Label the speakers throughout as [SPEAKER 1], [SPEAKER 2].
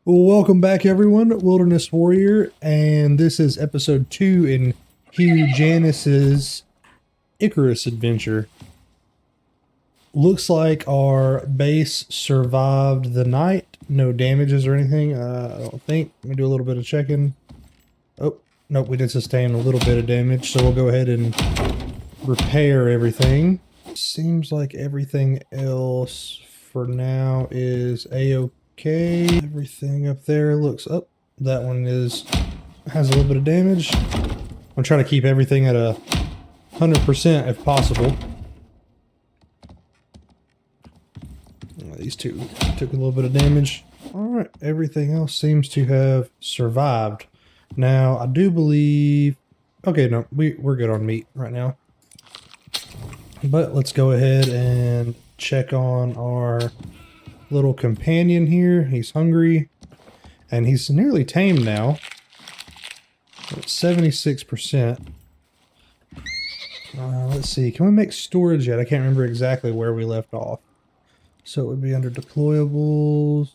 [SPEAKER 1] Welcome back, everyone. Wilderness Warrior, and this is episode 2 in Hugh Janice's Icarus adventure. Looks like our base survived the night. No damages or anything, I don't think. Let me do a little bit of checking. Oh, nope, we did sustain a little bit of damage, so we'll go ahead and repair everything. Seems like everything else for now is a-okay. Okay, everything up there looks up. That one has a little bit of damage. I'm trying to keep everything at 100% if possible. These two took a little bit of damage. Alright, everything else seems to have survived. Now, I do believe... Okay, no, we're good on meat right now. But let's go ahead and check on our little companion here. He's hungry and he's nearly tamed now. 76%. Let's see, can we make storage yet? I can't remember exactly where we left off. So it would be under deployables.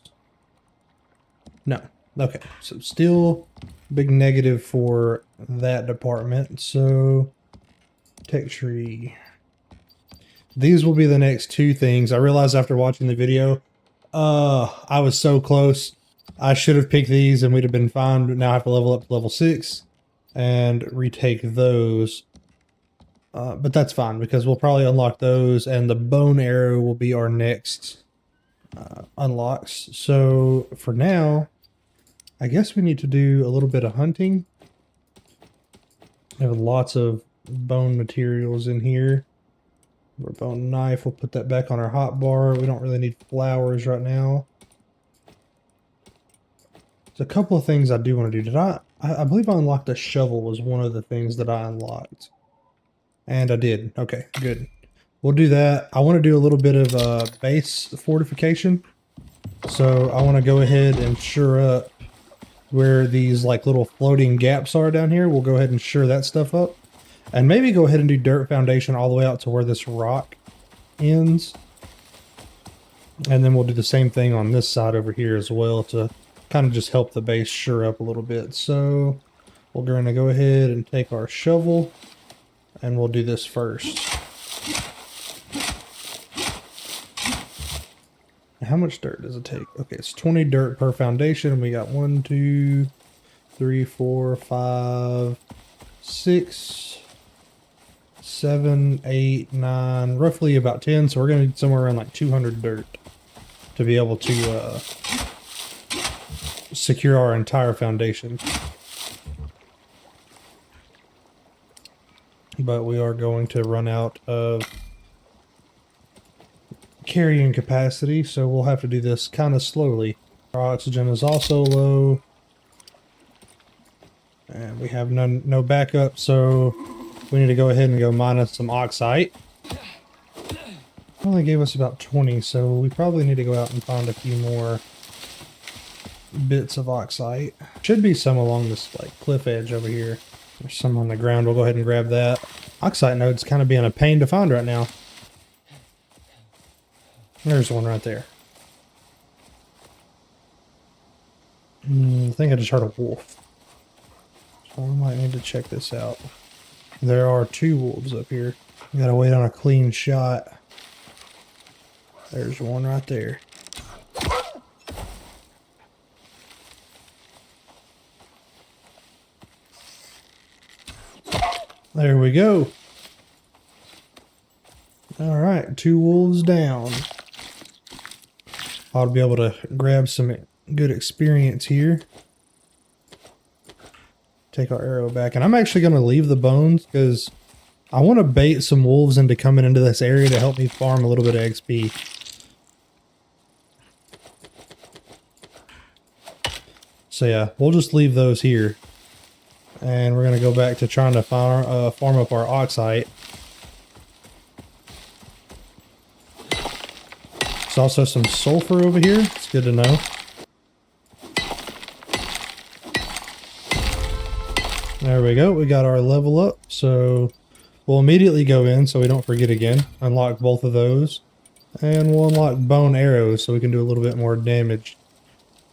[SPEAKER 1] No. Okay, so still big negative for that department. So tech tree. These will be the next two things. I realized after watching the video I was so close. I should have picked these and we'd have been fine, but now I have to level up to level 6 and retake those. But that's fine because we'll probably unlock those and the bone arrow will be our next unlocks. So for now, I guess we need to do a little bit of hunting. I have lots of bone materials in here. Our bone knife, we'll put that back on our hot bar. We don't really need flowers right now. There's a couple of things I do want to do. I believe I unlocked a shovel was one of the things that I unlocked. And I did. Okay, good. We'll do that. I want to do a little bit of base fortification. So I want to go ahead and shore up where these like little floating gaps are down here. We'll go ahead and shore that stuff up. And maybe go ahead and do dirt foundation all the way out to where this rock ends. And then we'll do the same thing on this side over here as well to kind of just help the base shore up a little bit. So we're going to go ahead and take our shovel and we'll do this first. How much dirt does it take? Okay, it's 20 dirt per foundation. We got 1, 2, 3, 4, 5, 6... 7, 8, 9, roughly about 10. So we're going to need somewhere around like 200 dirt to be able to secure our entire foundation. But we are going to run out of carrying capacity, so we'll have to do this kind of slowly. Our oxygen is also low. And we have no backup, so we need to go ahead and go mine us some oxite. Only gave us about 20, so we probably need to go out and find a few more bits of oxite. Should be some along this like cliff edge over here. There's some on the ground. We'll go ahead and grab that. Oxite node's kind of being a pain to find right now. There's one right there. I think I just heard a wolf. So I might need to check this out. There are 2 wolves up here. We gotta wait on a clean shot. There's one right there. There we go. Alright, 2 wolves down. I'll be able to grab some good experience here. Take our arrow back, and I'm actually going to leave the bones because I want to bait some wolves into coming into this area to help me farm a little bit of XP. So yeah, we'll just leave those here, and we're going to go back to trying to farm up our oxite. There's also some sulfur over here. It's good to know. There we go, we got our level up, so we'll immediately go in so we don't forget again. Unlock both of those. And we'll unlock bone arrows so we can do a little bit more damage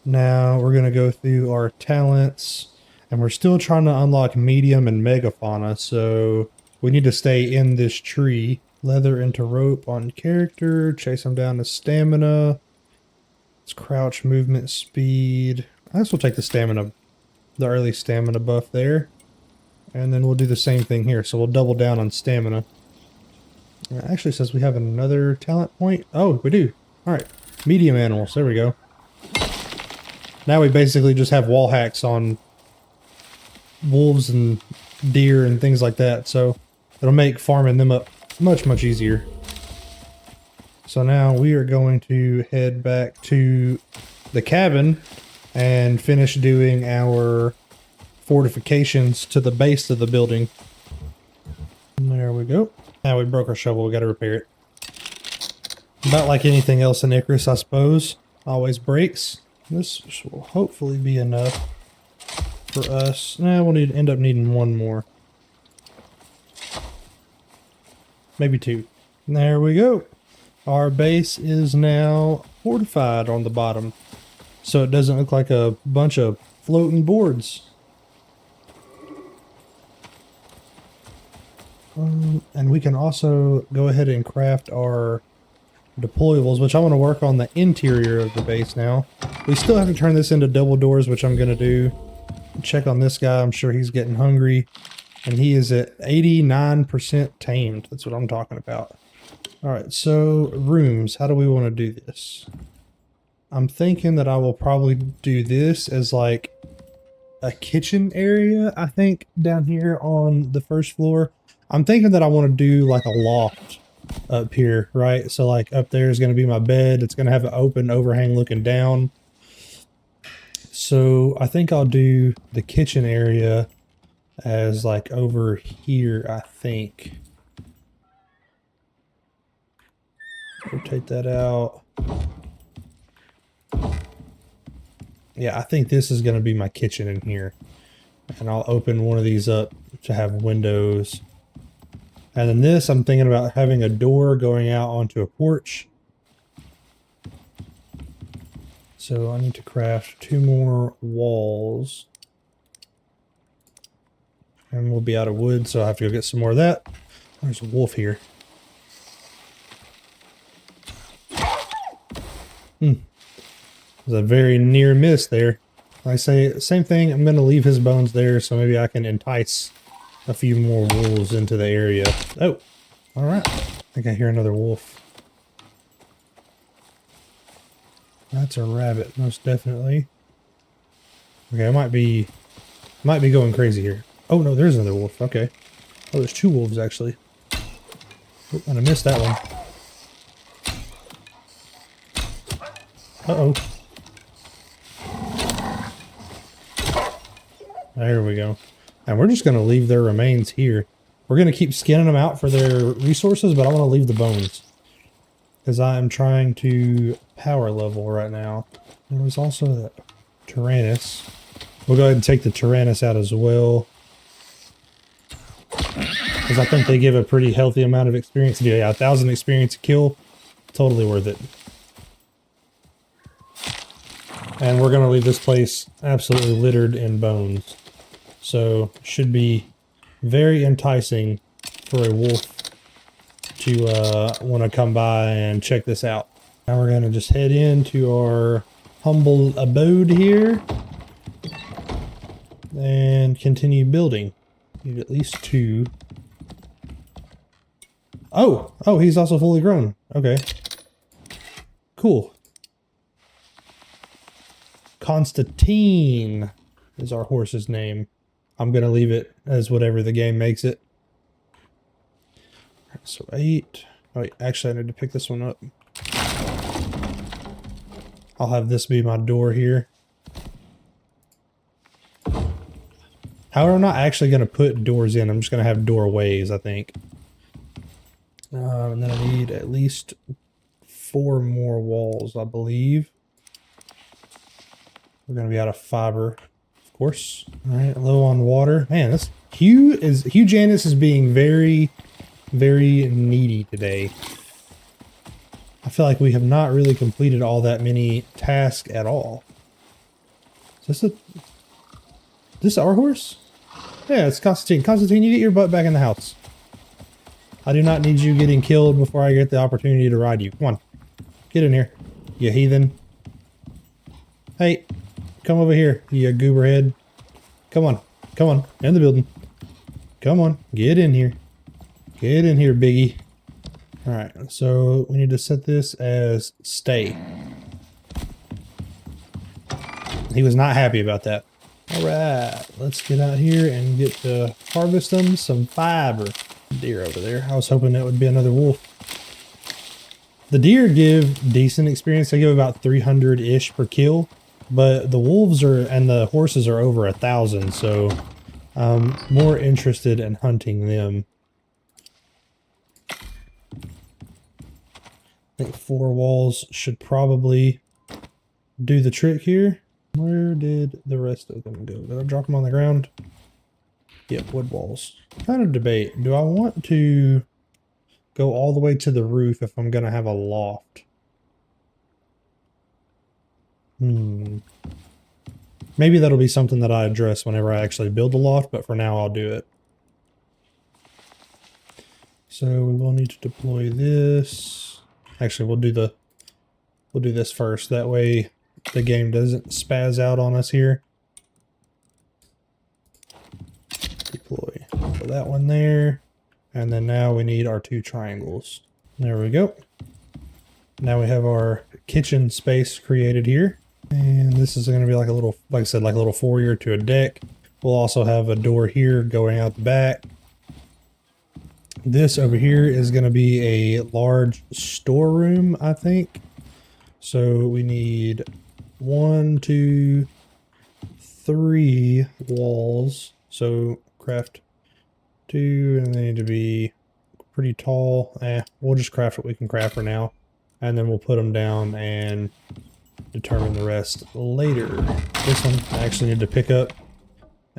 [SPEAKER 1] Now we're going to go through our talents, and we're still trying to unlock medium and megafauna, so we need to stay in this tree. Leather into rope on character, chase them down to stamina. It's crouch, movement, speed. I guess we'll take the stamina, the early stamina buff there. And then we'll do the same thing here, so we'll double down on stamina. It actually says we have another talent point. Oh, we do. Alright, medium animals, there we go. Now we basically just have wall hacks on wolves and deer and things like that, so it'll make farming them up much easier. So now we are going to head back to the cabin and finish doing our fortifications to the base of the building. And there we go. Now we broke our shovel, we gotta repair it. About like anything else in Icarus, I suppose. Always breaks. This will hopefully be enough for us. Nah, we'll end up needing one more. Maybe two. There we go. Our base is now fortified on the bottom, so it doesn't look like a bunch of floating boards. And we can also go ahead and craft our deployables, which I want to work on the interior of the base now. We still have to turn this into double doors, which I'm going to do. Check on this guy. I'm sure he's getting hungry. And he is at 89% tamed. That's what I'm talking about. Alright, so rooms. How do we want to do this? I'm thinking that I will probably do this as like a kitchen area, I think, down here on the first floor. I'm thinking that I want to do like a loft up here, right? So like up there is going to be my bed. It's going to have an open overhang looking down. So I think I'll do the kitchen area as like over here, I think. Rotate that out. Yeah, I think this is going to be my kitchen in here. And I'll open one of these up to have windows. And then this, I'm thinking about having a door going out onto a porch. So I need to craft 2 more walls. And we'll be out of wood, so I have to go get some more of that. There's a wolf here. There's a very near miss there. Like I say, same thing, I'm going to leave his bones there, so maybe I can entice a few more wolves into the area. Oh, alright. I think I hear another wolf. That's a rabbit, most definitely. Okay, I might be going crazy here. Oh no, there's another wolf. Okay. Oh, there's 2 wolves actually. Oh, and I missed that one. Uh-oh. There we go. And we're just going to leave their remains here. We're going to keep skinning them out for their resources, but I want to leave the bones. Because I am trying to power level right now. There was also that Tyrannus. We'll go ahead and take the Tyrannus out as well. Because I think they give a pretty healthy amount of experience. Yeah, 1,000 experience to kill. Totally worth it. And we're going to leave this place absolutely littered in bones. So, should be very enticing for a wolf to want to come by and check this out. Now we're going to just head into our humble abode here. And continue building. Need at least 2. Oh! Oh, he's also fully grown. Okay. Cool. Constantine is our horse's name. I'm going to leave it as whatever the game makes it. So 8. Oh, wait, actually I need to pick this one up. I'll have this be my door here. However, I'm not actually going to put doors in. I'm just going to have doorways, I think. And then I need at least 4 more walls, I believe. We're going to be out of fiber, of course. All right, low on water. Man, this Hugh Janus is being very, very needy today. I feel like we have not really completed all that many tasks at all. This our horse? Yeah, it's Constantine. Constantine, you get your butt back in the house. I do not need you getting killed before I get the opportunity to ride you. Come on. Get in here, you heathen. Hey, come over here, you goober head. Come on. Come on. In the building. Come on. Get in here. Get in here, biggie. Alright, so we need to set this as stay. He was not happy about that. Alright, let's get out here and get to harvest them some fiber. Deer over there. I was hoping that would be another wolf. The deer give decent experience. They give about 300-ish per kill, but the wolves and the horses are over 1,000, so I'm more interested in hunting them. I think 4 walls should probably do the trick here. Where did the rest of them go? Did I drop them on the ground? Yep, wood walls. Kind of debate. Do I want to go all the way to the roof if I'm going to have a loft? Maybe that'll be something that I address whenever I actually build the loft, but for now I'll do it. So we will need to deploy this. Actually, we'll do this first. That way the game doesn't spaz out on us here. Deploy. Put that one there. And then now we need our 2 triangles. There we go. Now we have our kitchen space created here. And this is going to be like a little, like I said, like a little foyer to a deck. We'll also have a door here going out the back. This over here is going to be a large storeroom, I think. So we need 1, 2, 3 walls. So craft 2, and they need to be pretty tall. We'll just craft what we can craft for now. And then we'll put them down and determine the rest later. This one I actually need to pick up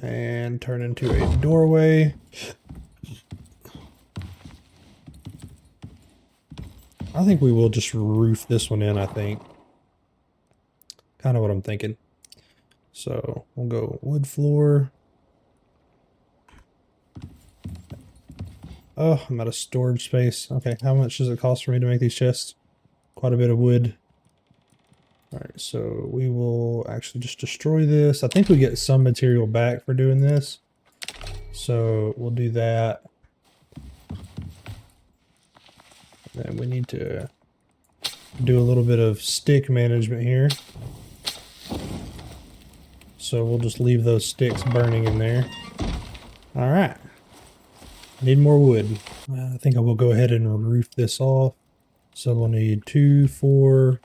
[SPEAKER 1] and turn into a doorway. I think we will just roof this one in, I think. Kind of what I'm thinking. So we'll go wood floor. Oh, I'm out of storage space. Okay, how much does it cost for me to make these chests? Quite a bit of wood. Alright, so we will actually just destroy this. I think we get some material back for doing this. So we'll do that. And we need to do a little bit of stick management here. So we'll just leave those sticks burning in there. Alright. Need more wood. I think I will go ahead and roof this off. So we'll need 2, 4,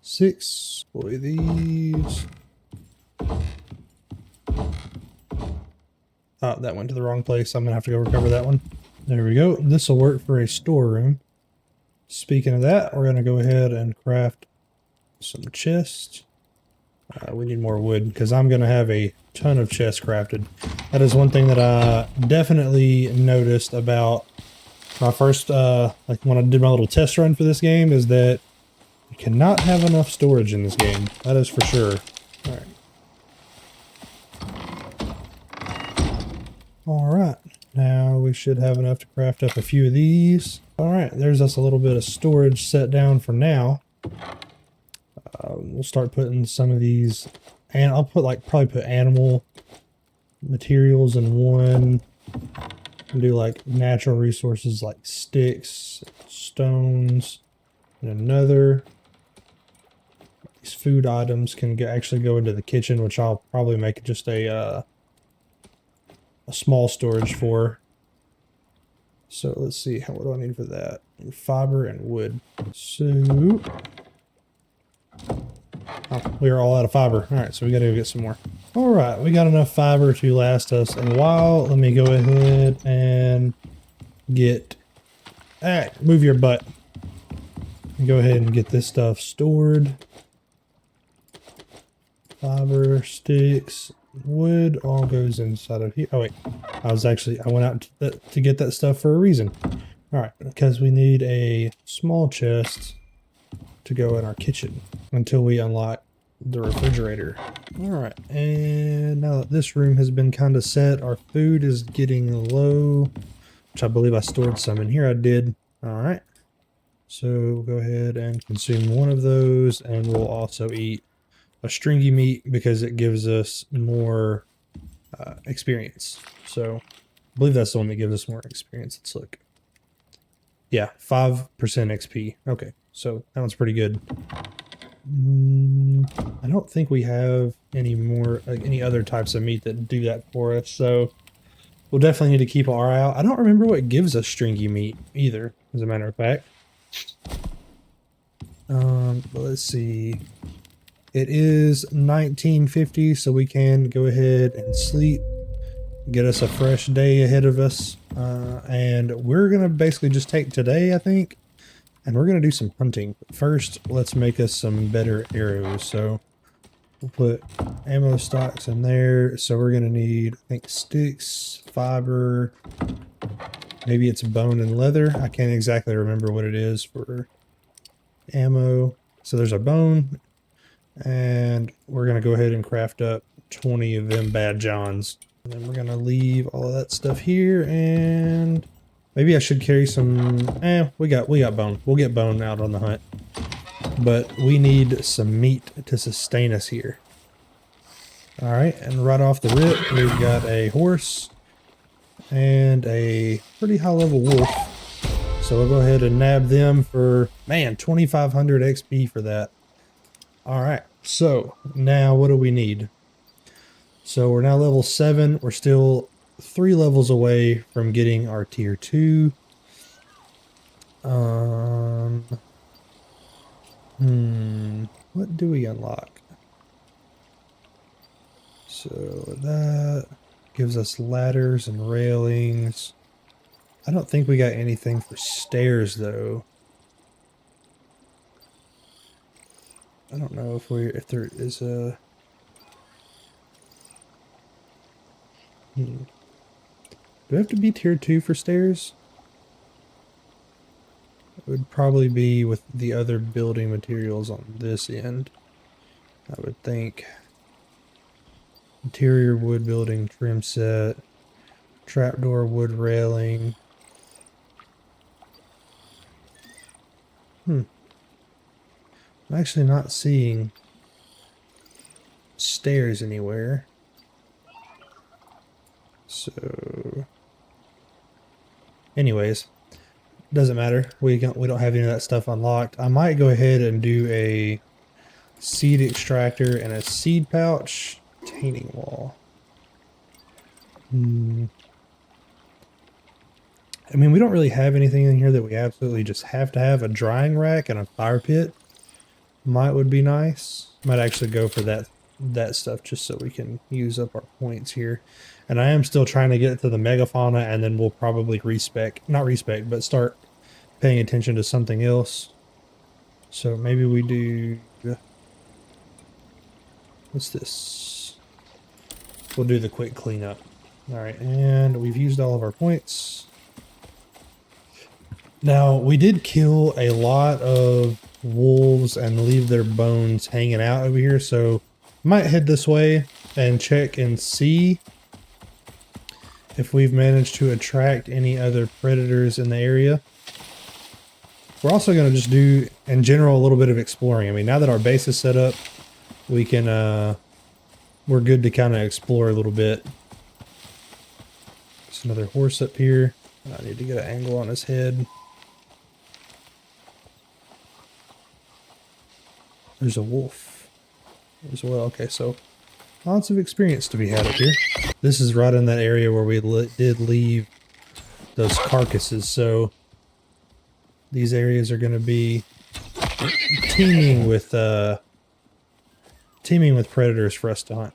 [SPEAKER 1] 6. Deploy these. Oh, that went to the wrong place. I'm going to have to go recover that one. There we go. This will work for a storeroom. Speaking of that, we're going to go ahead and craft some chests. We need more wood because I'm going to have a ton of chests crafted. That is one thing that I definitely noticed about my first, like when I did my little test run for this game, is that you cannot have enough storage in this game. That is for sure. Alright, now we should have enough to craft up a few of these. Alright, there's us a little bit of storage set down for now. We'll start putting some of these, and I'll put probably put animal materials in one, and do like natural resources like sticks, stones, in another. These food items can actually go into the kitchen, which I'll probably make just a small storage for. So let's see, what do I need for that? Fiber and wood. So we are all out of fiber. All right, so we got to go get some more. All right, we got enough fiber to last us a while. Let me go ahead and get. All right, move your butt. Go ahead and get this stuff stored. Fiber, sticks, wood all goes inside of here. Oh wait, I went out to get that stuff for a reason. All right, because we need a small chest to go in our kitchen until we unlock the refrigerator. All right, and now that this room has been kind of set, our food is getting low, which I believe I stored some in here. I did. All right, so go ahead and consume one of those, and we'll also eat a stringy meat because it gives us more experience. So I believe that's the one that gives us more experience. Let's look. Yeah, 5% XP. Okay, so that one's pretty good. I don't think we have any more, like any other types of meat that do that for us, so we'll definitely need to keep our eye out. I don't remember what gives us stringy meat either, as a matter of fact. But let's see. It is 1950, so we can go ahead and sleep, get us a fresh day ahead of us. And we're gonna basically just take today, I think, and we're gonna do some hunting. But first, let's make us some better arrows. So we'll put ammo stocks in there. So we're gonna need, I think, sticks, fiber, maybe it's bone and leather. I can't exactly remember what it is for ammo. So there's our bone, and we're gonna go ahead and craft up 20 of them bad johns. And then we're gonna leave all of that stuff here, and maybe I should carry some. We got bone. We'll get bone out on the hunt, but we need some meat to sustain us here. All right, and right off the rip, we've got a horse and a pretty high level wolf. So we'll go ahead and nab them for, man, 2,500 XP for that. All right, so now what do we need? So we're now level 7. We're still 3 levels away from getting our tier 2. What do we unlock? So that gives us ladders and railings. I don't think we got anything for stairs though. I don't know if there is a Do I have to be tier 2 for stairs? It would probably be with the other building materials on this end, I would think. Interior wood building trim set, trapdoor wood railing. I'm actually not seeing stairs anywhere. So, anyways, doesn't matter. We don't have any of that stuff unlocked. I might go ahead and do a seed extractor and a seed pouch. Retaining wall. I mean, we don't really have anything in here that we absolutely just have to have. A drying rack and a fire pit would be nice. Might actually go for that stuff just so we can use up our points here. And I am still trying to get to the megafauna, and then we'll probably not respec, but start paying attention to something else. So maybe we do, what's this? We'll do the quick cleanup. All right, and we've used all of our points. Now, we did kill a lot of wolves and leave their bones hanging out over here, so might head this way and check and see if we've managed to attract any other predators in the area. We're also going to just do, in general, a little bit of exploring. I mean, now that our base is set up, we can, we're good to kind of explore a little bit. There's another horse up here. I need to get an angle on his head. There's a wolf as well. Okay, so lots of experience to be had up here. This is right in that area where we did leave those carcasses, so these areas are going to be teeming with predators for us to hunt.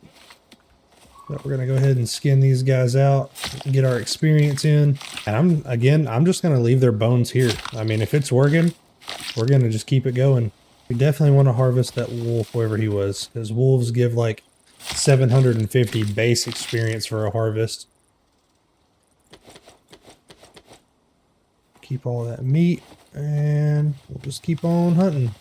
[SPEAKER 1] But we're going to go ahead and skin these guys out, get our experience in. And I'm just going to leave their bones here. I mean, if it's working, we're going to just keep it going. We definitely want to harvest that wolf, whoever he was, because wolves give like 750 base experience for a harvest. Keep all that meat, and we'll just keep on hunting.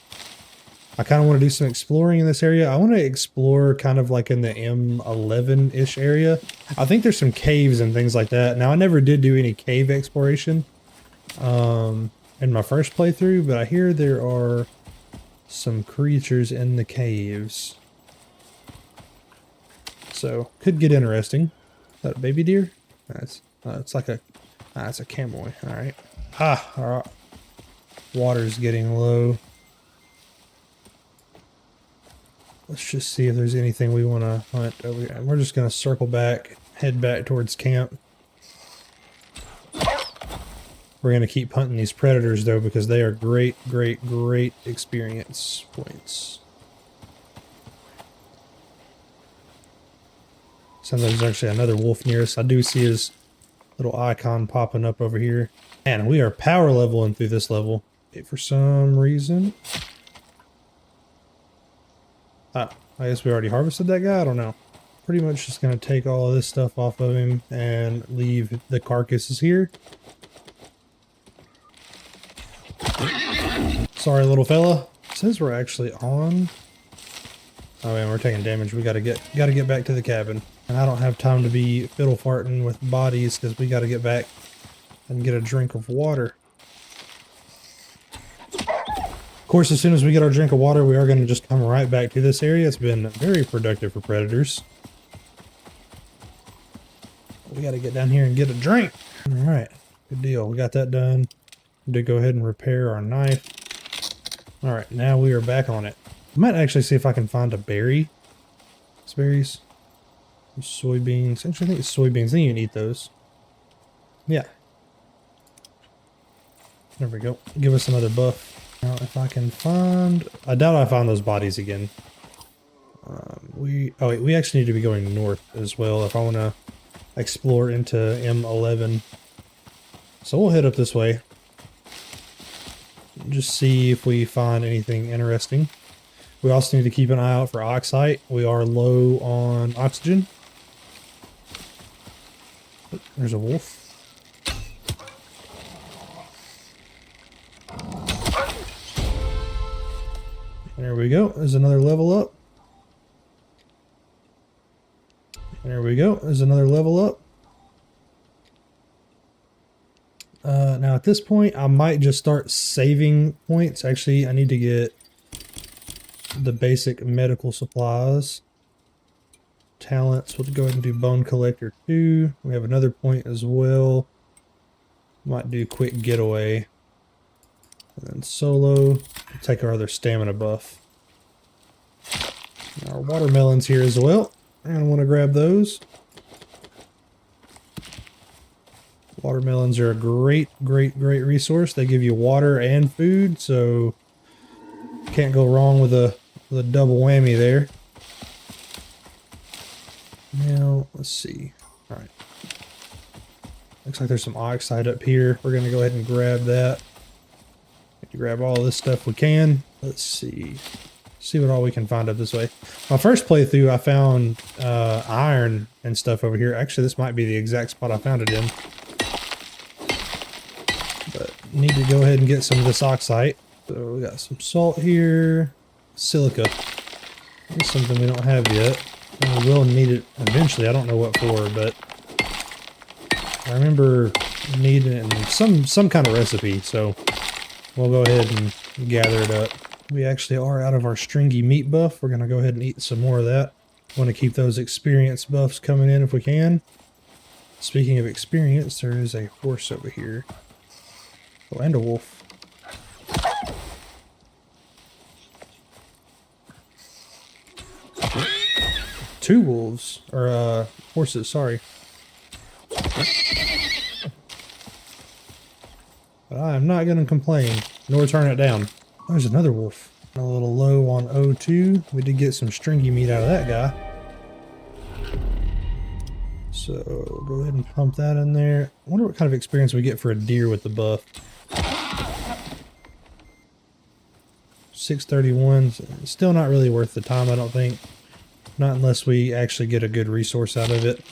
[SPEAKER 1] I kind of want to do some exploring in this area. I want to explore kind of like in the M11-ish area. I think there's some caves and things like that. Now, I never did do any cave exploration in my first playthrough, but I hear there are some creatures in the caves. So, could get interesting. Is that a baby deer? That's it's like a, it's a camoy. All right. All right. Water's getting low. Let's just see if there's anything we want to hunt over here. We're just going to circle back, head back towards camp. We're going to keep hunting these predators, though, because they are great, great, great experience points. Sounds like there's actually another wolf near us. I do see his little icon popping up over here. And we are power leveling through this level. For some reason. I guess we already harvested that guy? I don't know. Pretty much just going to take all of this stuff off of him and leave the carcasses here. Sorry, little fella. It says we're actually on. Oh man, we're taking damage. We gotta get back to the cabin. And I don't have time to be fiddle farting with bodies because we gotta get back and get a drink of water. Of course, as soon as we get our drink of water, we are going to just come right back to this area. It's been very productive for predators. We got to get down here and get a drink. All right, good deal. We got that done. We did go ahead and repair our knife. All right, now we are back on it. I might actually see if I can find a berry. It's berries. Soybeans. Actually, I think it's soybeans. I think you can eat those. Yeah. There we go. Give us another buff. Now, if I can find... I doubt I found those bodies again. Oh wait, we actually need to be going north as well if I want to explore into M11. So we'll head up this way. Just see if we find anything interesting. We also need to keep an eye out for oxite. We are low on oxygen. Oh, there's a wolf. There we go. There's another level up. There we go. There's another level up. Now at this point, I might just start saving points. Actually, I need to get the basic medical supplies. Talents. We'll go ahead and do Bone Collector 2. We have another point as well. Might do Quick Getaway. And then solo. We'll take our other stamina buff. Our watermelons here as well. And I want to grab those. Watermelons are a great, great, great resource. They give you water and food, so can't go wrong with a double whammy there. Now, let's see. All right. Looks like there's some oxide up here. We're going to go ahead and grab that. Grab all this stuff we can. Let's see. See what all we can find up this way. My first playthrough, I found iron and stuff over here. Actually, this might be the exact spot I found it in. But need to go ahead and get some of this oxide. So we got some salt here. Silica. That's something we don't have yet. And we will need it eventually. I don't know what for, but I remember needing it in some kind of recipe. So we'll go ahead and gather it up. We actually are out of our stringy meat buff. We're going to go ahead and eat some more of that. Want to keep those experience buffs coming in if we can. Speaking of experience, there is a horse over here. Oh, and a wolf. Two wolves. Or, horses, sorry. But I am not going to complain, nor turn it down. There's another wolf. A little low on O2. We did get some stringy meat out of that guy. So go ahead and pump that in there. I wonder what kind of experience we get for a deer with the buff. 631. Still not really worth the time, I don't think. Not unless we actually get a good resource out of it.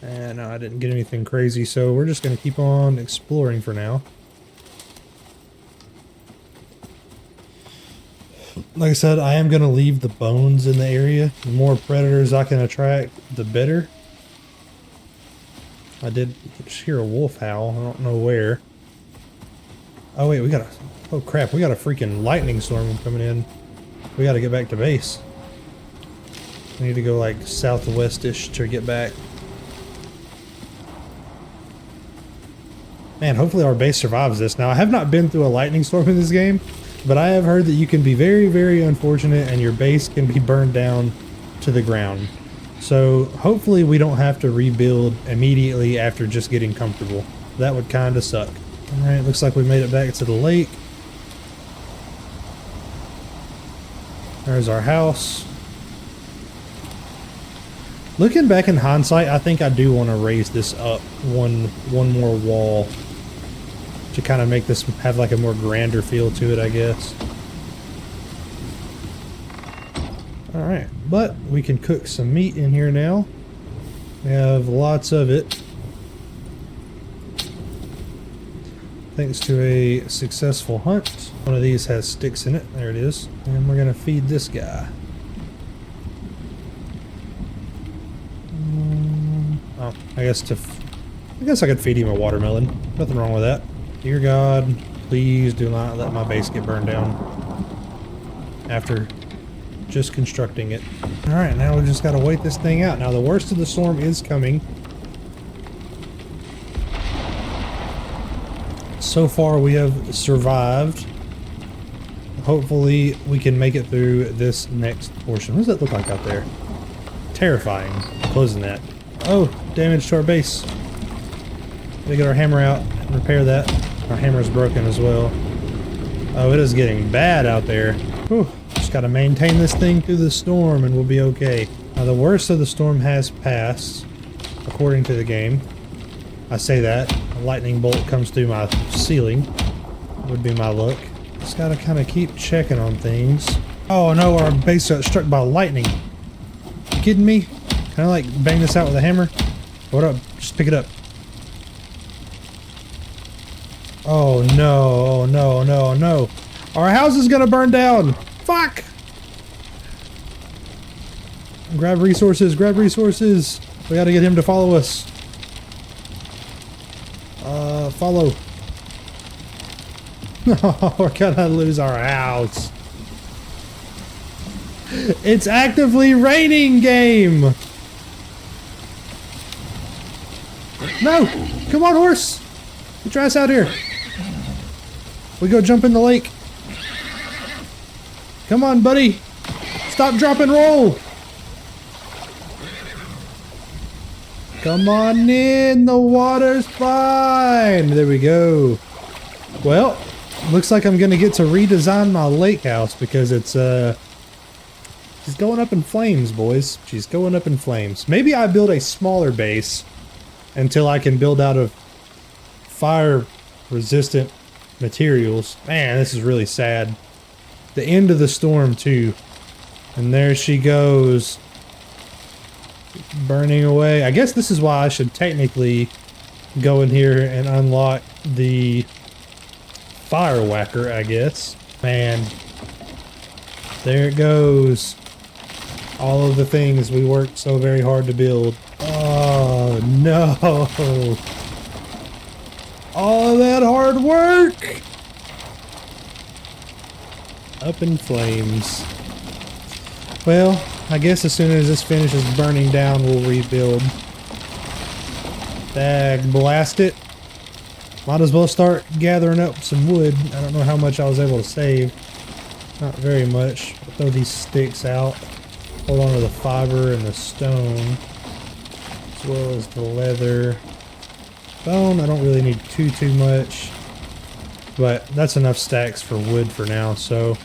[SPEAKER 1] And no, I didn't get anything crazy, so we're just going to keep on exploring for now. Like I said, I am going to leave the bones in the area. The more predators I can attract, the better. I did just hear a wolf howl. I don't know where. Oh wait, we got a... Oh crap, we got a freaking lightning storm coming in. We got to get back to base. We need to go like southwest-ish to get back. Man, hopefully our base survives this. Now, I have not been through a lightning storm in this game, but I have heard that you can be very, very unfortunate and your base can be burned down to the ground. So hopefully we don't have to rebuild immediately after just getting comfortable. That would kind of suck. Alright, looks like we made it back to the lake. There's our house. Looking back in hindsight, I think I do want to raise this up one more wall to kind of make this have like a more grander feel to it, I guess. Alright, but we can cook some meat in here now. We have lots of it. Thanks to a successful hunt. One of these has sticks in it. There it is. And we're going to feed this guy. Oh, I guess I could feed him a watermelon. Nothing wrong with that. Dear God, please do not let my base get burned down after just constructing it. Alright, now we just gotta wait this thing out. Now the worst of the storm is coming. So far we have survived. Hopefully we can make it through this next portion. What does that look like out there? Terrifying. Closing that. Oh, damage to our base. We get our hammer out and repair that. Our hammer's broken as well. Oh, it is getting bad out there. Whew. Just gotta maintain this thing through the storm and we'll be okay. Now the worst of the storm has passed, according to the game. I say that. A lightning bolt comes through my ceiling. Would be my luck. Just gotta kind of keep checking on things. Oh no, our base got struck by lightning. You kidding me? Can I like bang this out with a hammer? What up? Just pick it up. Oh no, oh no, no, no. Our house is gonna burn down. Fuck! Grab resources, grab resources. We gotta get him to follow us. Follow. No, we're gonna lose our house. It's actively raining, game! No! Come on, horse! Get your ass out here. We go jump in the lake. Come on, buddy. Stop, drop, and roll. Come on in. The water's fine. There we go. Well, looks like I'm going to get to redesign my lake house because it's, she's going up in flames, boys. She's going up in flames. Maybe I build a smaller base until I can build out of fire-resistant materials. Man, this is really sad. The end of the storm, too. And there she goes. Burning away. I guess this is why I should technically go in here and unlock the fire whacker, I guess. Man. There it goes. All of the things we worked so very hard to build. Oh, no. All of that hard work. Up in flames. Well, I guess as soon as this finishes burning down, we'll rebuild. Dag blast it. Might as well start gathering up some wood. I don't know how much I was able to save. Not very much. I'll throw these sticks out. Hold on to the fiber and the stone. As well as the leather. Bone, I don't really need too much. But that's enough stacks for wood for now, so...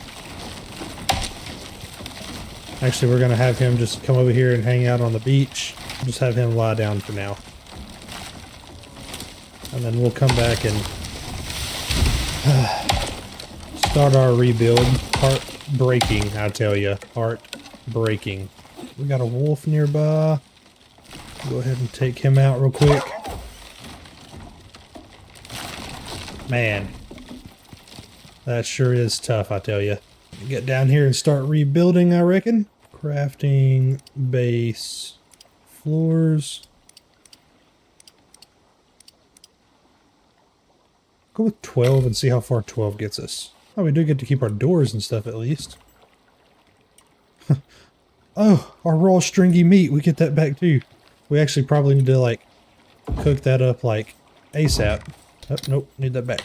[SPEAKER 1] Actually, we're going to have him just come over here and hang out on the beach. Just have him lie down for now. And then we'll come back and start our rebuild. Heartbreaking, I tell you. Heartbreaking. We got a wolf nearby. Go ahead and take him out real quick. Man. That sure is tough, I tell you. Get down here and start rebuilding, I reckon. Crafting base floors. Go with 12 and see how far 12 gets us. Oh, we do get to keep our doors and stuff at least. Oh, our raw stringy meat. We get that back too. We actually probably need to like cook that up like ASAP. Oh, nope, need that back.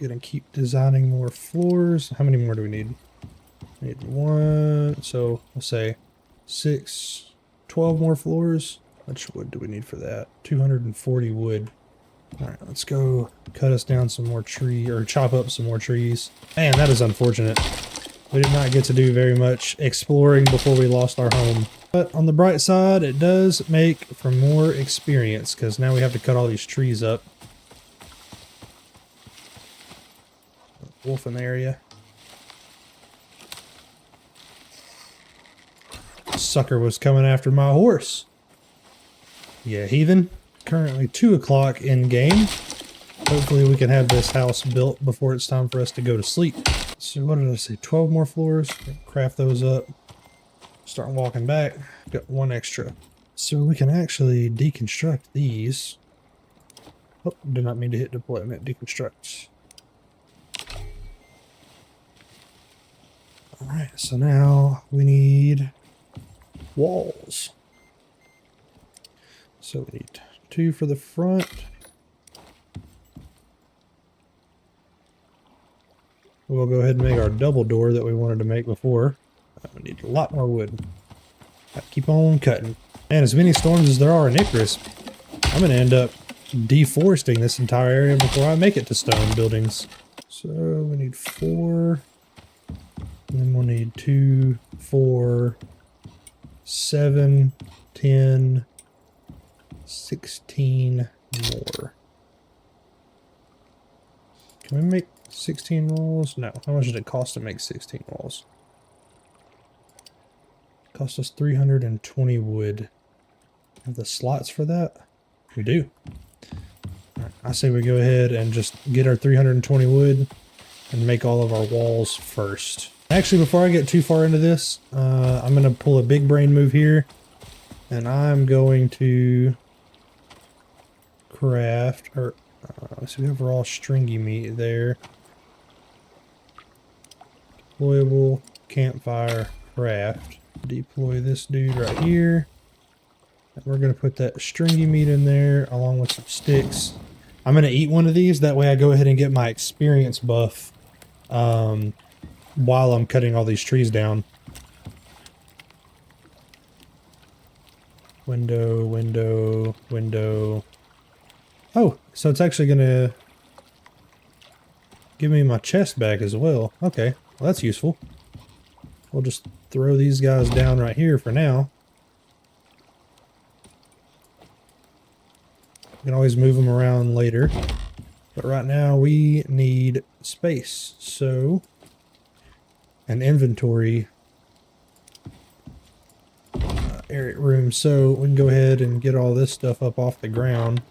[SPEAKER 1] Gonna keep designing more floors. How many more do we need? Need one. So let's say 12 more floors. How much wood do we need for that? 240 wood. All right, let's go cut us down some more tree or chop up some more trees. Man, that is unfortunate. We did not get to do very much exploring before we lost our home. But on the bright side, it does make for more experience because now we have to cut all these trees up. Wolf in the area. Sucker was coming after my horse. Yeah, heathen. Currently 2 o'clock in game. Hopefully we can have this house built before it's time for us to go to sleep. So what did I say? 12 more floors. Craft those up. Start walking back. Got one extra. So we can actually deconstruct these. Oh, did not mean to hit deploy. I meant deconstruct. Alright, so now we need walls. So we need 2 for the front. We'll go ahead and make our double door that we wanted to make before. We need a lot more wood. Keep on cutting. And as many storms as there are in Icarus, I'm going to end up deforesting this entire area before I make it to stone buildings. So we need 4. And then we'll need 2, 4, 7, 10, 16 more. Can we make 16 walls? No. How much did it cost to make 16 walls? Cost us 320 wood. Have the slots for that? We do. All right, I say we go ahead and just get our 320 wood and make all of our walls first. Actually, before I get too far into this, I'm going to pull a big brain move here. And I'm going to craft, or so we have raw stringy meat there. Deployable campfire craft. Deploy this dude right here. And we're going to put that stringy meat in there along with some sticks. I'm going to eat one of these. That way I go ahead and get my experience buff while I'm cutting all these trees down. Window, window, window. Oh, so it's actually going to give me my chest back as well. Okay, well that's useful. We'll just throw these guys down right here for now. We can always move them around later. But right now we need space. So, an inventory area room. So we can go ahead and get all this stuff up off the ground.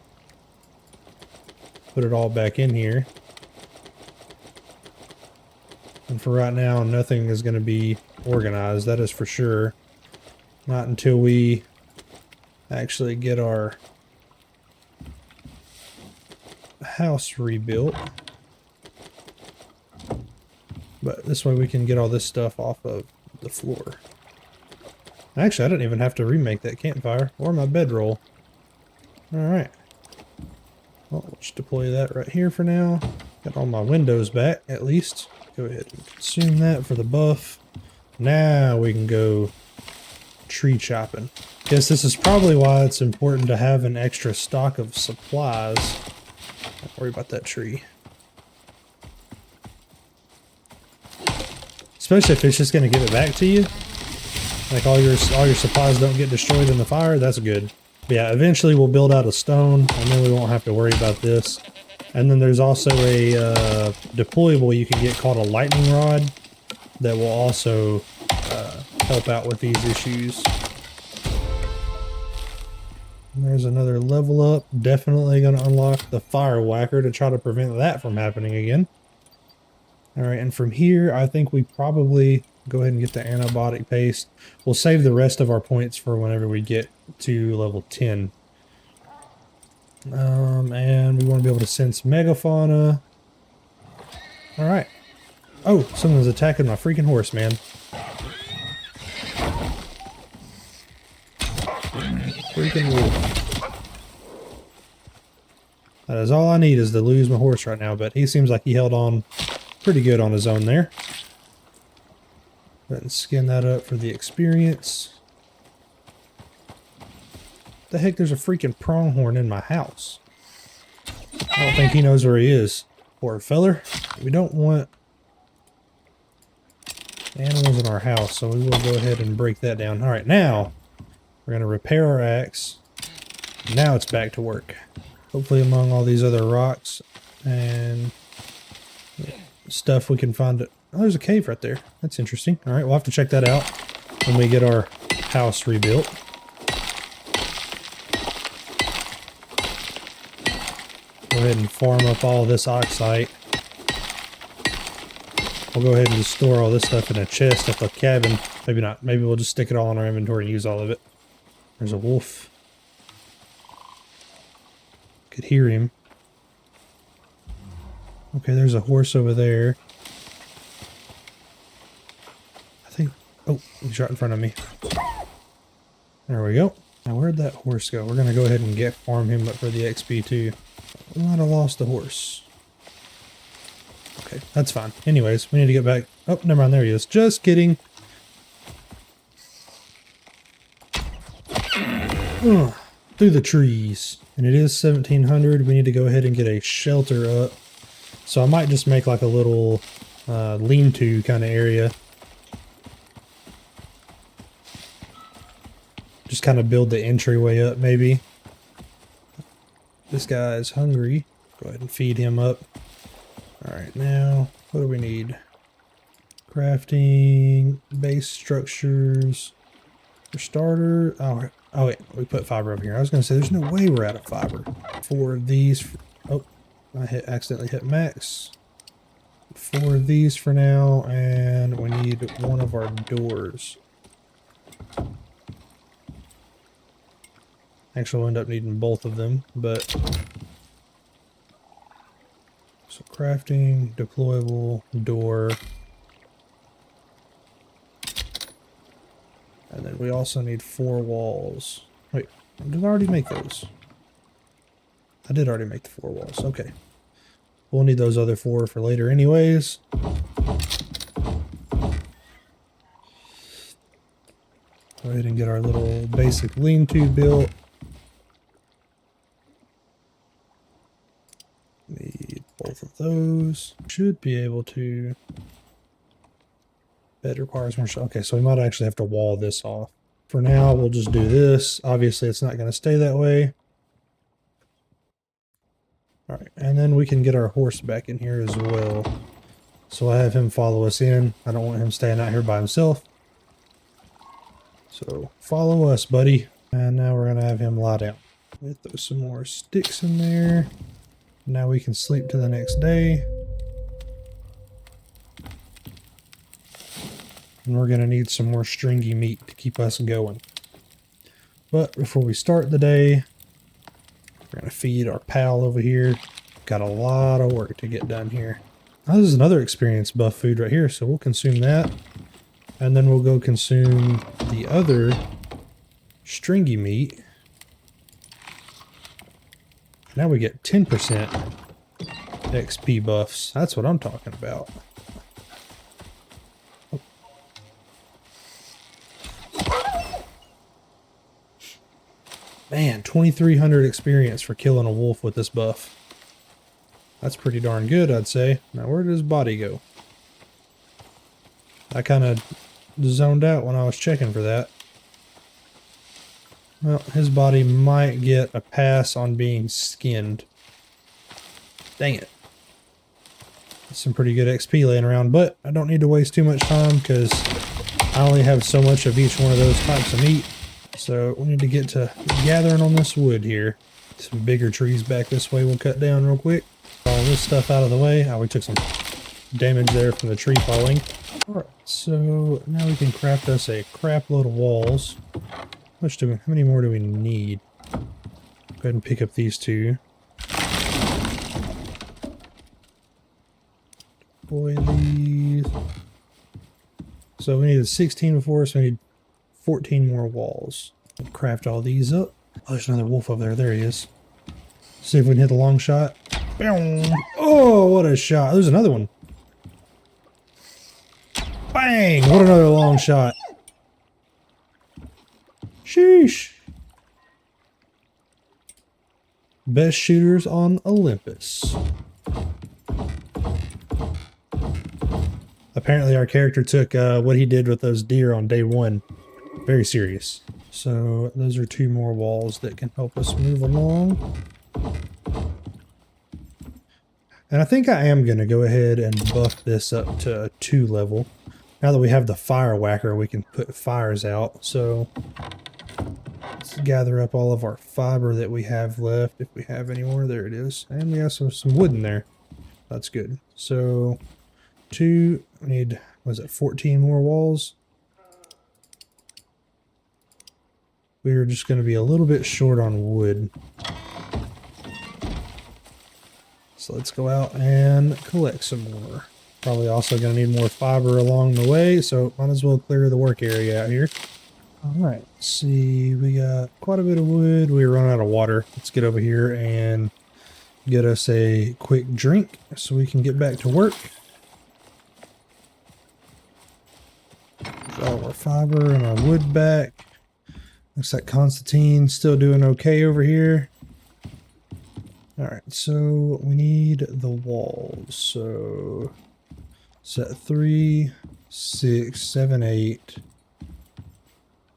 [SPEAKER 1] Put it all back in here. And for right now, nothing is going to be organized. That is for sure. Not until we actually get our house rebuilt. But this way we can get all this stuff off of the floor. Actually, I didn't even have to remake that campfire or my bedroll. Alright. Well, let's deploy that right here for now. Got all my windows back, at least. Go ahead and consume that for the buff. Now we can go tree chopping. Guess this is probably why it's important to have an extra stock of supplies. Don't worry about that tree. Especially if it's just going to give it back to you. Like all your supplies don't get destroyed in the fire, that's good. But yeah, eventually we'll build out a stone, and then we won't have to worry about this. And then there's also a deployable you can get called a lightning rod that will also help out with these issues. And there's another level up. Definitely going to unlock the fire whacker to try to prevent that from happening again. All right, and from here, I think we probably go ahead and get the antibiotic paste. We'll save the rest of our points for whenever we get to level 10. And we want to be able to sense megafauna. All right. Oh, someone's attacking my freaking horse, man. Freaking wolf. That is all I need is to lose my horse right now, but he seems like he held on pretty good on his own there. Go ahead and skin that up for the experience. The heck, there's a freaking pronghorn in my house. I don't think he knows where he is. Poor feller. We don't want animals in our house, so we will go ahead and break that down. All right, now we're going to repair our axe. Now it's back to work. Hopefully among all these other rocks and stuff we can find it. Oh, there's a cave right there. That's interesting. All right, we'll have to check that out when we get our house rebuilt. Go ahead and farm up all this oxide. We'll go ahead and just store all this stuff in a chest at the cabin. Maybe not. Maybe we'll just stick it all in our inventory and use all of it. There's a wolf. Could hear him. Okay, there's a horse over there. I think... Oh, he's right in front of me. There we go. Now, where'd that horse go? We're going to go ahead and farm him up for the XP too. We might have lost the horse. Okay, that's fine. Anyways, we need to get back. Oh, never mind. There he is. Just kidding. Ugh, through the trees. And it is 1700. We need to go ahead and get a shelter up. So I might just make like a little lean-to kind of area. Just kind of build the entryway up maybe. This guy is hungry. Go ahead and feed him up. Alright, now, what do we need? Crafting, base structures, for starter. Oh wait, we put fiber over here. I was going to say, there's no way we're out of fiber. 4 of these. Oh, I accidentally hit max. 4 of these for now, and we need 1 of our doors. Actually, we'll end up needing both of them, but... So crafting, deployable, door. And then we also need 4 walls. Wait, did I already make those? I did already make the 4 walls, okay. We'll need those other 4 for later anyways. Go ahead and get our little basic lean-to built. Need both of those. Should be able to. Bed requires more. Okay, so we might actually have to wall this off. For now, we'll just do this. Obviously, it's not going to stay that way. All right, and then we can get our horse back in here as well. So I have him follow us in. I don't want him staying out here by himself. So follow us, buddy. And now we're going to have him lie down. Let's throw some more sticks in there. Now we can sleep to the next day. And we're going to need some more stringy meat to keep us going. But before we start the day, we're going to feed our pal over here. Got a lot of work to get done here. Now, this is another experience buff food right here, so we'll consume that. And then we'll go consume the other stringy meat. Now we get 10% XP buffs. That's what I'm talking about. Man, 2,300 experience for killing a wolf with this buff. That's pretty darn good, I'd say. Now, where did his body go? I kind of zoned out when I was checking for that. Well, his body might get a pass on being skinned. Dang it. That's some pretty good XP laying around, but I don't need to waste too much time because I only have so much of each one of those types of meat. So we need to get to gathering on this wood here. Some bigger trees back this way we'll cut down real quick. All this stuff out of the way. Oh, we took some damage there from the tree falling. Alright, so now we can craft us a crap load of walls. How many more do we need? Go ahead and pick up these two. Deploy these. So we needed 16 before, so we need 14 more walls. We'll craft all these up. Oh, there's another wolf over there. There he is. See if we can hit the long shot. Oh, what a shot. There's another one. Bang! What another long shot. Sheesh. Best shooters on Olympus. Apparently our character took what he did with those deer on day one very serious. So those are 2 more walls that can help us move along. And I think I am going to go ahead and buff this up to a 2 level. Now that we have the fire whacker, we can put fires out. So let's gather up all of our fiber that we have left, if we have any more. There it is. And we have some wood in there. That's good. So we need, was it 14 more walls? We are just going to be a little bit short on wood. So let's go out and collect some more. Probably also going to need more fiber along the way, so might as well clear the work area out here. Alright, let's see, we got quite a bit of wood. We're running out of water. Let's get over here and get us a quick drink so we can get back to work. Get all of our fiber and our wood back. Looks like Constantine's still doing okay over here. Alright, so we need the walls. So set 3, 6, 7, 8,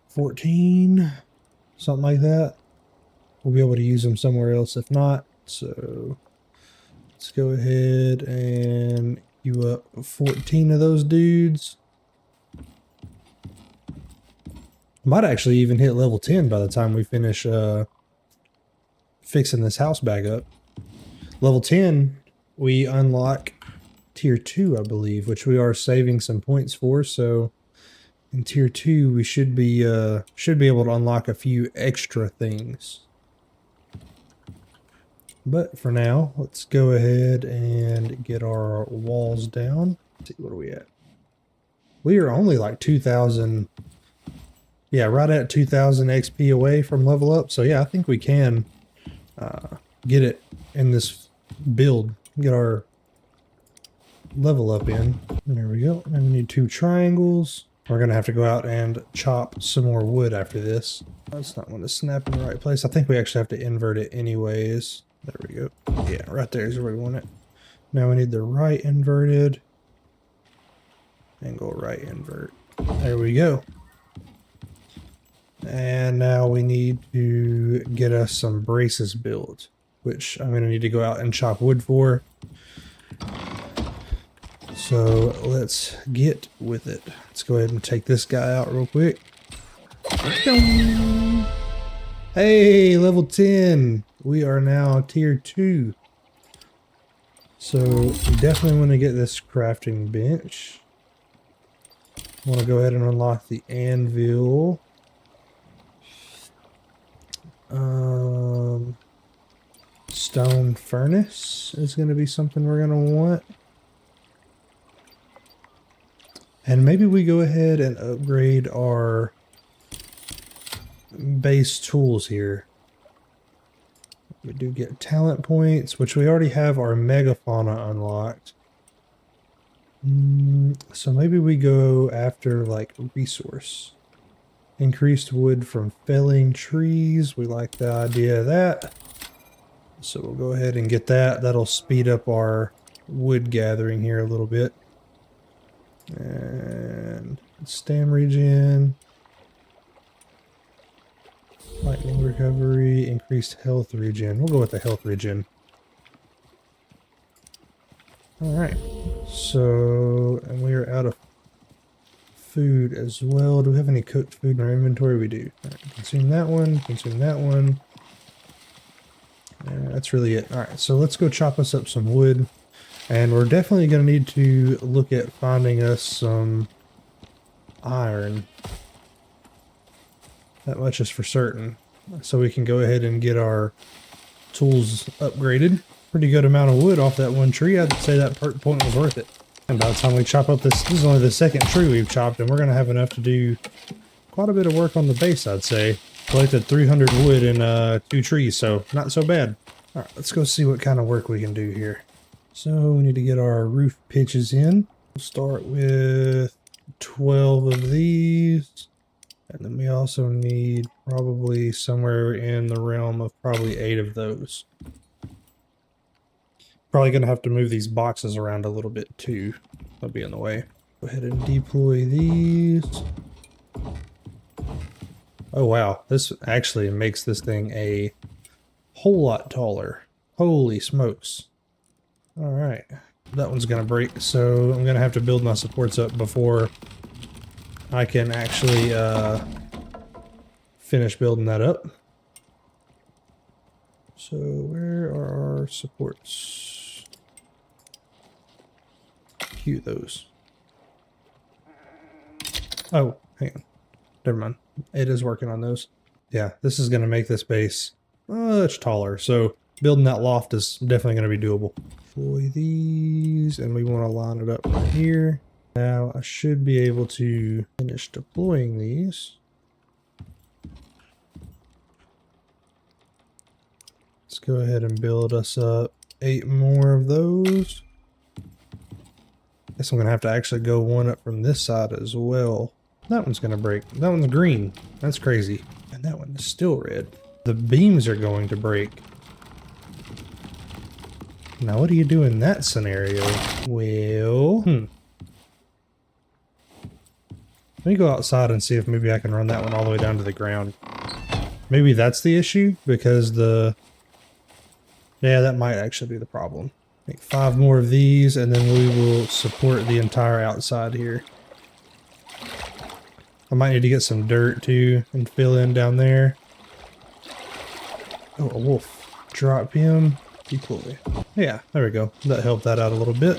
[SPEAKER 1] 14, something like that. We'll be able to use them somewhere else if not. So let's go ahead and queue up 14 of those dudes. Might actually even hit level 10 by the time we finish fixing this house back up. Level 10, we unlock tier 2, I believe, which we are saving some points for. So in tier 2, we should be able to unlock a few extra things. But for now, let's go ahead and get our walls down. Let's see, what are we at? We are only like 2,000. Yeah, right at 2,000 XP away from level up. So yeah, I think we can get it in this build. Get our level up in. There we go. And we need 2 triangles. We're going to have to go out and chop some more wood after this. That's not going to snap in the right place. I think we actually have to invert it anyways. There we go. Yeah, right there is where we want it. Now we need the right inverted. Angle right invert. There we go. And now we need to get us some braces built, which I'm going to need to go out and chop wood for. So let's get with it. Let's go ahead and take this guy out real quick. Hey, level 10. We are now tier 2. So we definitely want to get this crafting bench. I want to go ahead and unlock the anvil. Stone furnace is going to be something we're going to want. And maybe we go ahead and upgrade our base tools here. We do get talent points, which we already have our megafauna unlocked. So maybe we go after like resource. Increased wood from felling trees. We like the idea of that. So we'll go ahead and get that. That'll speed up our wood gathering here a little bit. And stam regen. Lightning recovery. Increased health regen. We'll go with the health regen. Alright. So, and we are out of food as well. Do we have any cooked food in our inventory? We do. All right, consume that one, consume that one. That's really it. All right, so let's go chop us up some wood. And we're definitely going to need to look at finding us some iron. That much is for certain. So we can go ahead and get our tools upgraded. Pretty good amount of wood off that one tree. I'd say that point was worth it. And by the time we chop up this is only the second tree we've chopped, and we're going to have enough to do quite a bit of work on the base, I'd say. Collected 300 wood in 2 trees, so not so bad. All right, let's go see what kind of work we can do here. So we need to get our roof pitches in. We'll start with 12 of these. And then we also need probably somewhere in the realm of probably 8 of those. Probably going to have to move these boxes around a little bit too. They'll be in the way. Go ahead and deploy these. Oh wow, this actually makes this thing a whole lot taller. Holy smokes. Alright, that one's going to break, so I'm going to have to build my supports up before I can actually finish building that up. So where are our supports? Cue those. Oh, hang on. Never mind. It is working on those. Yeah, this is going to make this base much taller. So building that loft is definitely going to be doable. Deploy these, and we want to line it up right here. Now I should be able to finish deploying these. Let's go ahead and build us up 8 more of those. Guess I'm going to have to actually go one up from this side as well. That one's going to break. That one's green. That's crazy. And that one is still red. The beams are going to break. Now what do you do in that scenario? Well, let me go outside and see if maybe I can run that one all the way down to the ground. Maybe that's the issue, because yeah, that might actually be the problem. Make 5 more of these, and then we will support the entire outside here. I might need to get some dirt too and fill in down there. Oh, a wolf. Drop him. Deploy. Yeah, there we go. That helped that out a little bit.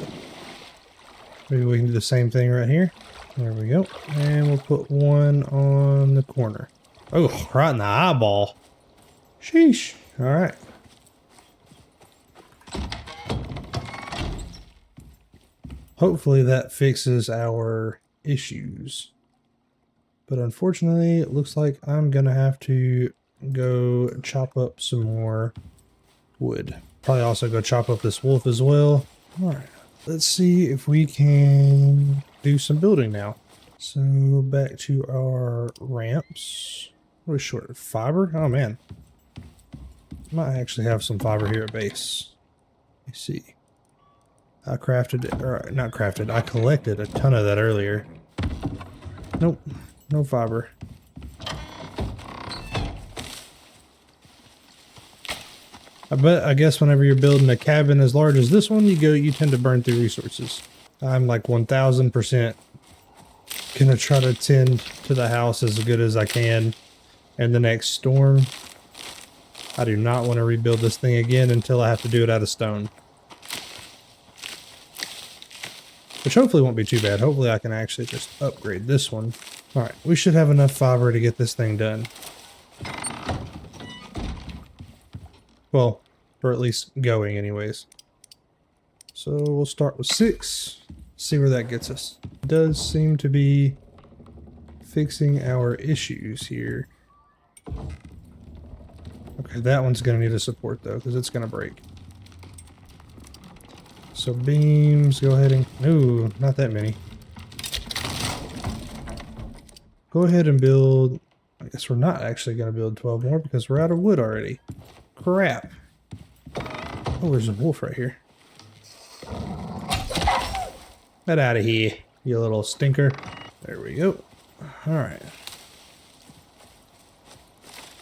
[SPEAKER 1] Maybe we can do the same thing right here. There we go. And we'll put one on the corner. Oh, right in the eyeball. Sheesh. All right. Hopefully that fixes our issues. But unfortunately, it looks like I'm going to have to go chop up some more wood. Probably also go chop up this wolf as well. All right, let's see if we can do some building now. So back to our ramps. What is short? Fiber? Oh man. Might actually have some fiber here at base. Let's see. I crafted, or not crafted, I collected a ton of that earlier. Nope, no fiber. I guess whenever you're building a cabin as large as this one, you tend to burn through resources. I'm like 1000% gonna try to tend to the house as good as I can in the next storm. I do not want to rebuild this thing again until I have to do it out of stone. Which hopefully won't be too bad. Hopefully I can actually just upgrade this one. Alright, we should have enough fiber to get this thing done. Well, for at least going anyways. So we'll start with 6. See where that gets us. It does seem to be fixing our issues here. Okay, that one's going to need a support though, because it's going to break. So beams, go ahead and... No, not that many. Go ahead and build... I guess we're not actually going to build 12 more because we're out of wood already. Crap. Oh, there's a wolf right here. Get out of here, you little stinker. There we go. Alright.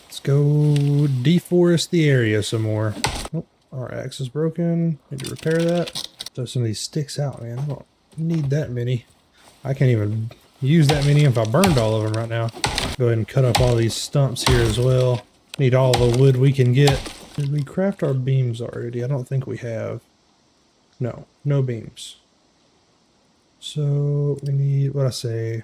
[SPEAKER 1] Let's go deforest the area some more. Oh, our axe is broken. Need to repair that. Throw some of these sticks out, man. I don't need that many. I can't even use that many if I burned all of them right now. Go ahead and cut up all these stumps here as well. Need all the wood we can get. Did we craft our beams already? I don't think we have. No, no beams. So we need, what I say,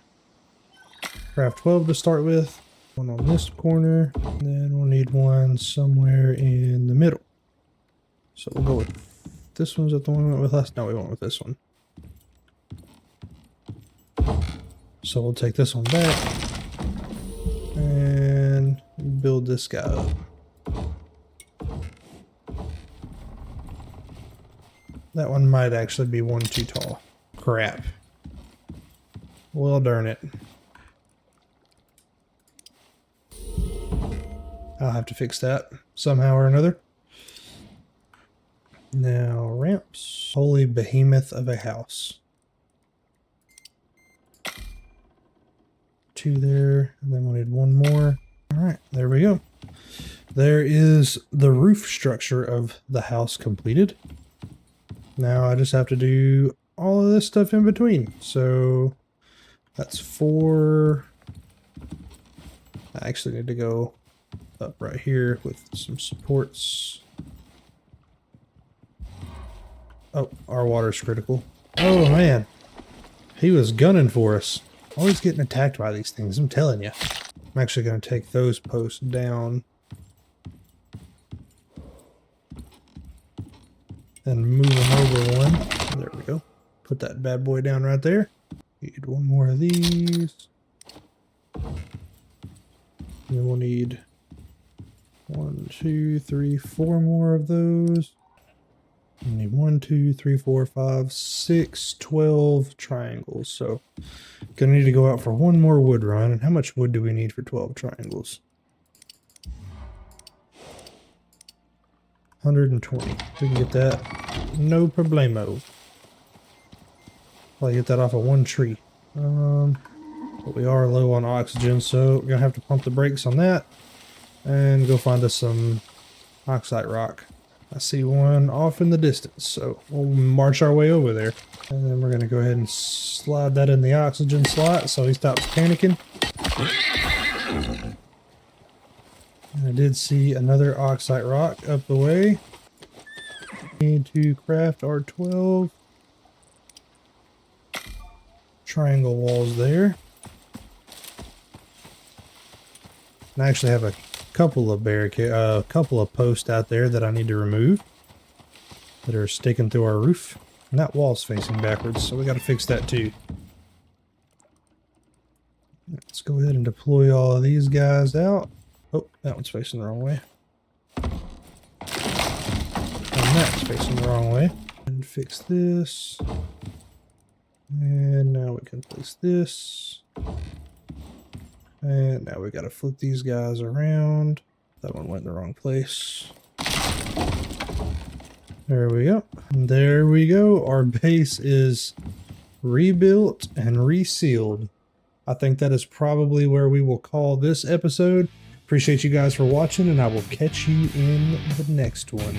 [SPEAKER 1] craft 12 to start with. One on this corner. And then we'll need one somewhere in the middle. So we'll go with this one's the one we went with last. No, we went with this one. So we'll take this one back and build this guy up. That one might actually be one too tall. Crap. Well, darn it. I'll have to fix that somehow or another. Now, ramps. Holy behemoth of a house. 2 there, and then we'll need 1 more. All right, there we go. There is the roof structure of the house completed. Now I just have to do all of this stuff in between. So that's 4. I actually need to go up right here with some supports. Oh, our water's critical. Oh man, he was gunning for us. Always getting attacked by these things, I'm telling you. I'm actually going to take those posts down and move them over 1. There we go. Put that bad boy down right there. Need 1 more of these. And then we'll need 1, 2, 3, 4 more of those. We need 1, 2, 3, 4, 5, 6, 12 triangles. So gonna need to go out for 1 more wood run. And how much wood do we need for 12 triangles? 120. We can get that. No problemo. I'll get that off of 1 tree. But we are low on oxygen, so we're gonna have to pump the brakes on that and go find us some oxide rock. I see one off in the distance, so we'll march our way over there. And then we're gonna go ahead and slide that in the oxygen slot so he stops panicking. And I did see another oxide rock up the way. Need to craft our 12 triangle walls there. And I actually have a couple of posts out there that I need to remove that are sticking through our roof. And that wall's facing backwards, so we got to fix that too. Let's go ahead and deploy all of these guys out. Oh, that one's facing the wrong way. And that's facing the wrong way. And fix this. And now we can place this. And now we got to flip these guys around. That one went in the wrong place. There we go. And there we go. Our base is rebuilt and resealed. I think that is probably where we will call this episode. Appreciate you guys for watching, and I will catch you in the next one.